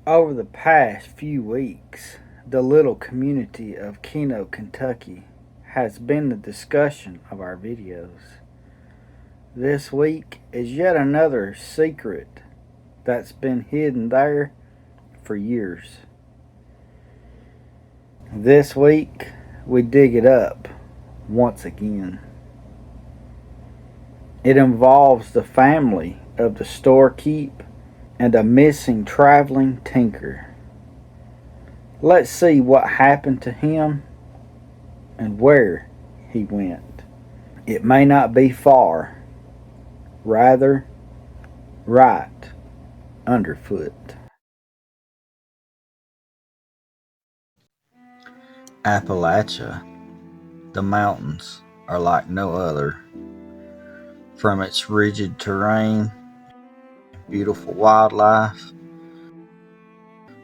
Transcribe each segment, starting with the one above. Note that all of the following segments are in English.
Over the past few weeks, the little community of Kino Kentucky has been the discussion of our videos. This week is yet another secret that's been hidden there for years. This week, we dig it up once again. It involves the family of the storekeep and a missing traveling tinker. Let's see what happened to him and where he went. It may not be far, rather, right underfoot. Appalachia, the mountains, are like no other. From its rigid terrain, beautiful wildlife,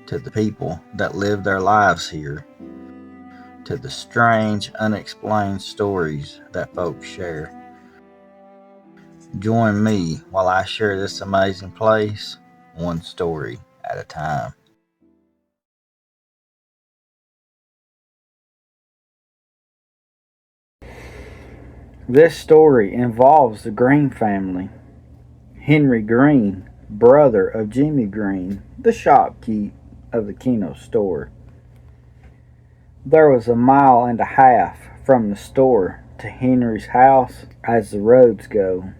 to the people that live their lives here, to the strange, unexplained stories that folks share. Join me while I share this amazing place, one story at a time. This story involves the Green family. Henry Green, brother of Jimmy Green, the shopkeep of the Keno store. There was a mile and a half from the store to Henry's house as the roads go.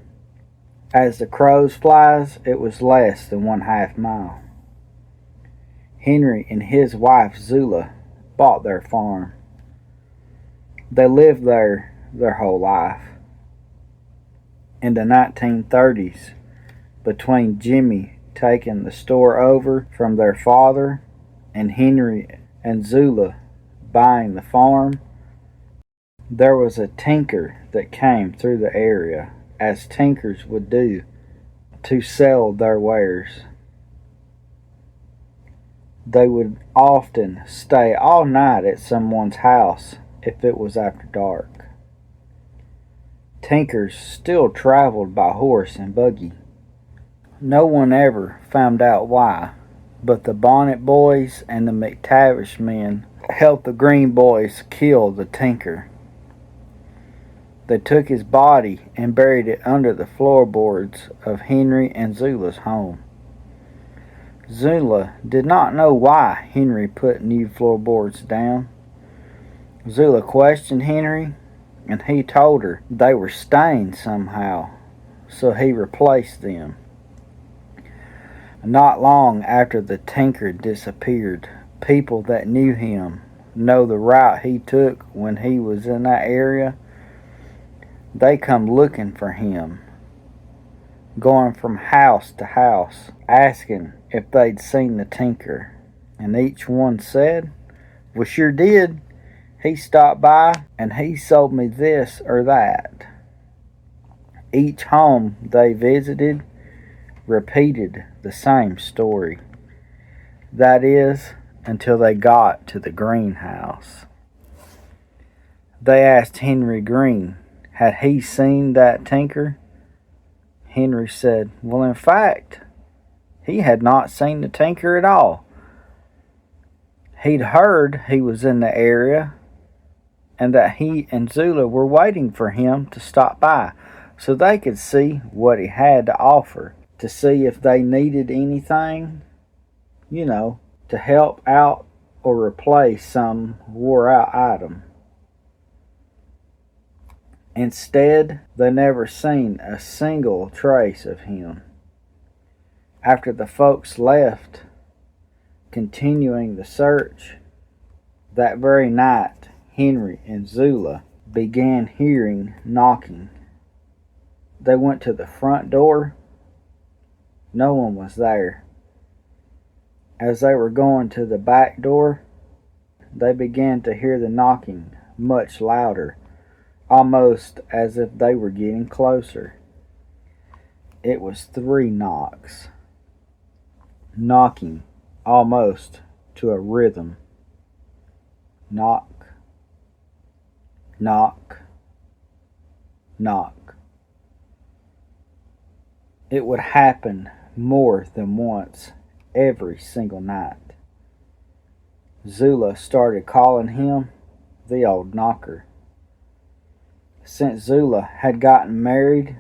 As the crows flies, it was less than 1/2 mile. Henry and his wife Zula bought their farm. They lived there their whole life. In the 1930s, between Jimmy taking the store over from their father and Henry and Zula buying the farm, there was a tinker that came through the area, as tinkers would do, to sell their wares. They would often stay all night at someone's house if it was after dark. Tinkers still traveled by horse and buggy. No one ever found out why, but the Bonnet boys and the McTavish men helped the Green boys kill the tinker. They took his body and buried it under the floorboards of Henry and Zula's home. Zula did not know why Henry put new floorboards down. Zula questioned Henry, and he told her they were stained somehow, so he replaced them. Not long after the tinker disappeared, people that knew him know the route he took when he was in that area. They come looking for him, going from house to house, asking if they'd seen the tinker. And each one said, "We sure did. He stopped by and he sold me this or that." Each home they visited repeated the same story. That is, until they got to the greenhouse. They asked Henry Green, had he seen that tinker? Henry said, well, in fact, he had not seen the tinker at all. He'd heard he was in the area and that he and Zula were waiting for him to stop by so they could see what he had to offer, to see if they needed anything, to help out or replace some wore out item. Instead, they never seen a single trace of him. After the folks left, continuing the search, that very night, Henry and Zula began hearing knocking. They went to the front door. No one was there. As they were going to the back door, they began to hear the knocking much louder, almost as if they were getting closer. It was 3 knocks, knocking almost to a rhythm. Knock, knock, knock. It would happen more than once, every single night. Zula started calling him the old knocker. Since Zula had gotten married,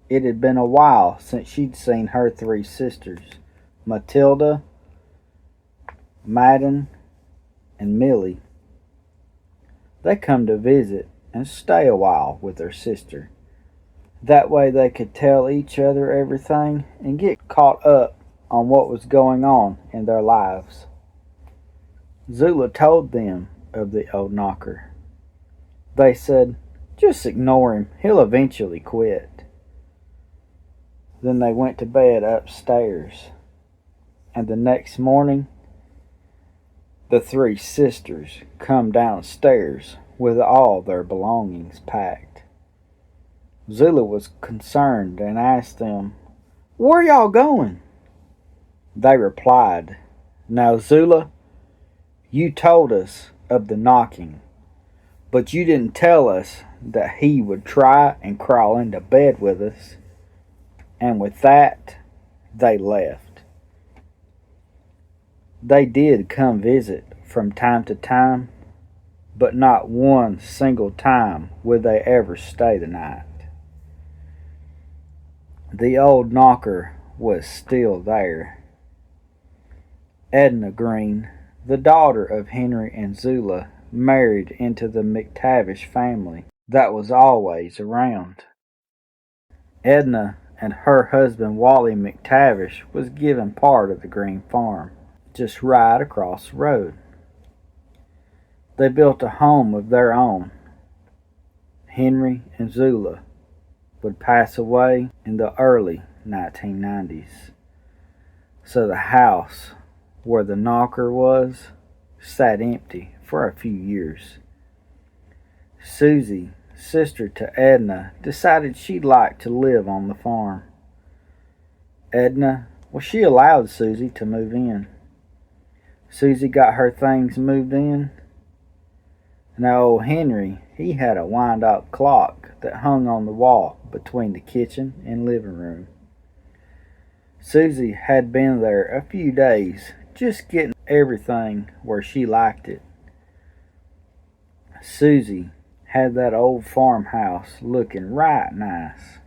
it had been a while since she'd seen her three sisters, Matilda, Madden, and Millie. They come to visit and stay a while with their sister. That way they could tell each other everything and get caught up on what was going on in their lives. Zula told them of the old knocker. They said, "Just ignore him, he'll eventually quit." Then they went to bed upstairs, and the next morning the three sisters come downstairs with all their belongings packed. Zula was concerned and asked them, "Where y'all going?" They replied, "Now, Zula, you told us of the knocking, but you didn't tell us that he would try and crawl into bed with us." And with that, they left. They did come visit from time to time, but not one single time would they ever stay the night. The old knocker was still there. Edna Green, the daughter of Henry and Zula, married into the McTavish family that was always around. Edna and her husband Wally McTavish was given part of the Green farm, just right across the road. They built a home of their own. Henry and Zula would pass away in the early 1990s, so the house where the knocker was sat empty for a few years. Susie, sister to Edna, decided she'd like to live on the farm. She allowed Susie to move in. Susie got her things moved in. Now old Henry, he had a wind-up clock that hung on the wall between the kitchen and living room. Susie had been there a few days, just getting everything where she liked it. Susie had that old farmhouse looking right nice.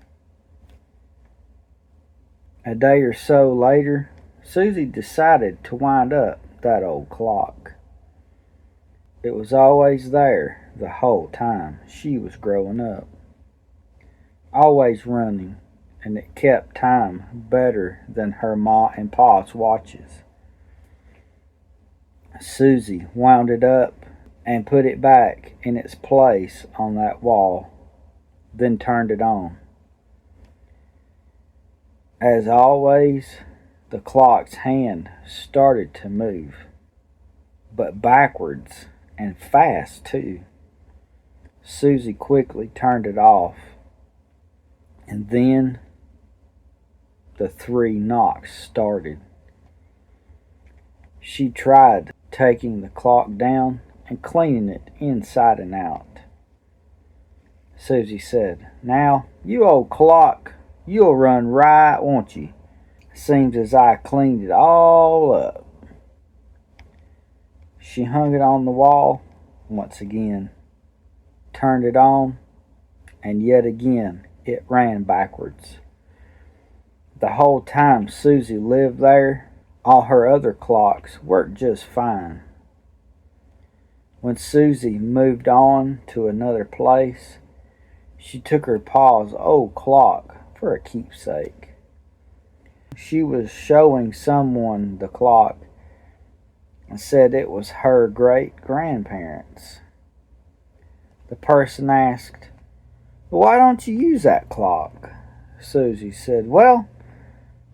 A day or so later, Susie decided to wind up that old clock. It was always there the whole time she was growing up. Always running, and it kept time better than her ma and pa's watches. Susie wound it up and put it back in its place on that wall, then turned it on. As always, the clock's hand started to move, but backwards and fast too. Susie quickly turned it off, and then the three knocks started. She tried taking the clock down and cleaning it inside and out. Susie said, "Now, you old clock, you'll run right, won't you? Seems as I cleaned it all up." She hung it on the wall once again, turned it on, and yet again it ran backwards. The whole time Susie lived there, all her other clocks worked just fine. When Susie moved on to another place, she took her pa's old clock for a keepsake. She was showing someone the clock and said it was her great-grandparents'. The person asked, "Why don't you use that clock?" Susie said, "Well,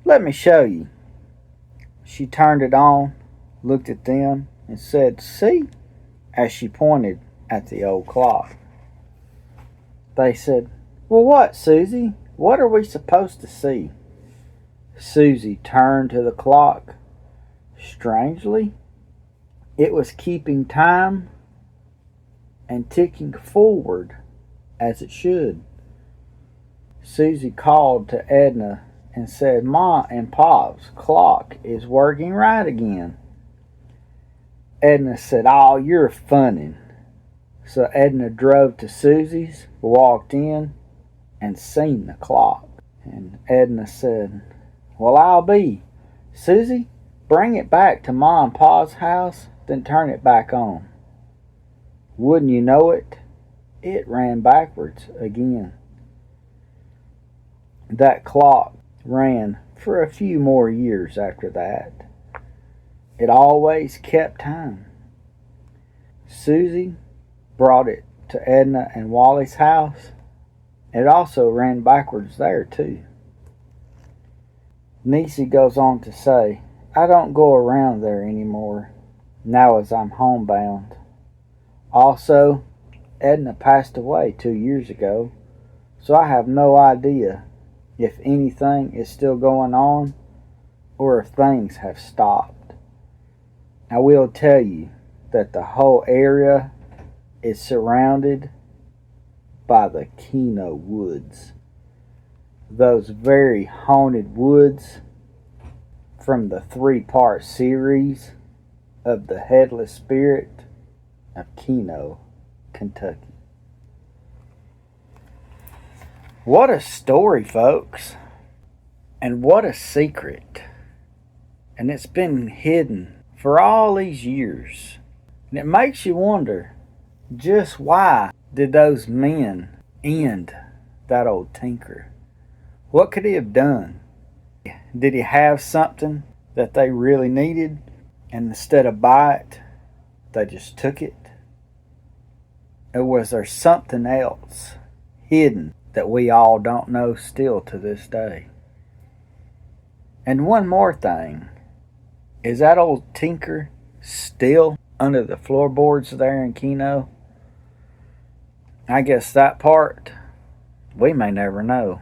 let me show you." She turned it on, looked at them, and said, "See?" as she pointed at the old clock. They said, "Well, what, Susie? What are we supposed to see?" Susie turned to the clock. Strangely, it was keeping time and ticking forward as it should. Susie called to Edna and said, "Ma and Pop's clock is working right again." Edna said, "Oh, you're funning." So Edna drove to Susie's, walked in, and seen the clock. And Edna said, "Well, I'll be. Susie, bring it back to Ma and Pa's house, then turn it back on." Wouldn't you know it, it ran backwards again. That clock ran for a few more years after that. It always kept time. Susie brought it to Edna and Wally's house. It also ran backwards there too. Niecy goes on to say, "I don't go around there anymore, now as I'm homebound." Also, Edna passed away 2 years ago, so I have no idea if anything is still going on or if things have stopped. I will tell you that the whole area is surrounded by the Keno woods. Those very haunted woods from the 3-part series of the Headless Spirit of Kino, Kentucky. What a story, folks. And what a secret. And it's been hidden for all these years. And it makes you wonder, just why did those men end that old tinker? What could he have done? Did he have something that they really needed, and instead of buy it, they just took it? Or was there something else hidden that we all don't know still to this day? And one more thing, is that old tinker still under the floorboards there in Keno? I guess that part we may never know.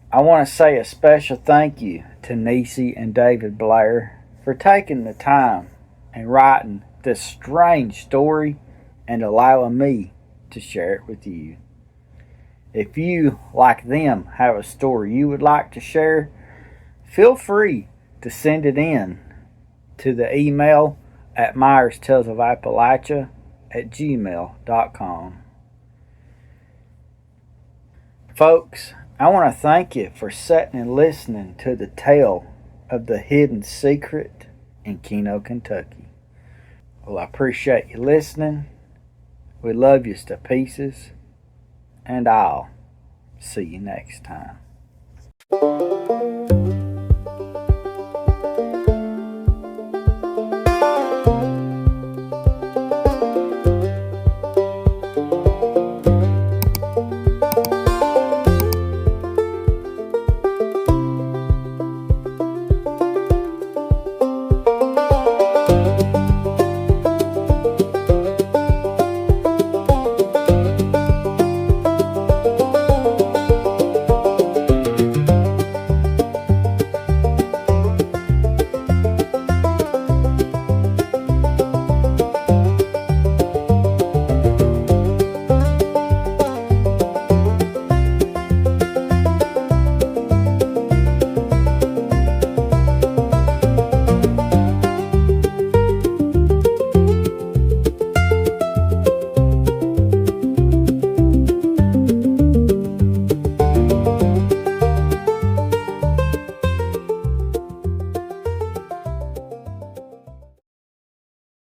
I want to say a special thank you to Niecy and David Blair for taking the time and writing this strange story and allowing me to share it with you. If you, like them, have a story you would like to share, feel free to send it in to the email at myerstalesofappalachia@gmail.com. Folks, I want to thank you for sitting and listening to the tale of the hidden secret in Kino, Kentucky. Well, I appreciate you listening. We love you to pieces. And I'll see you next time.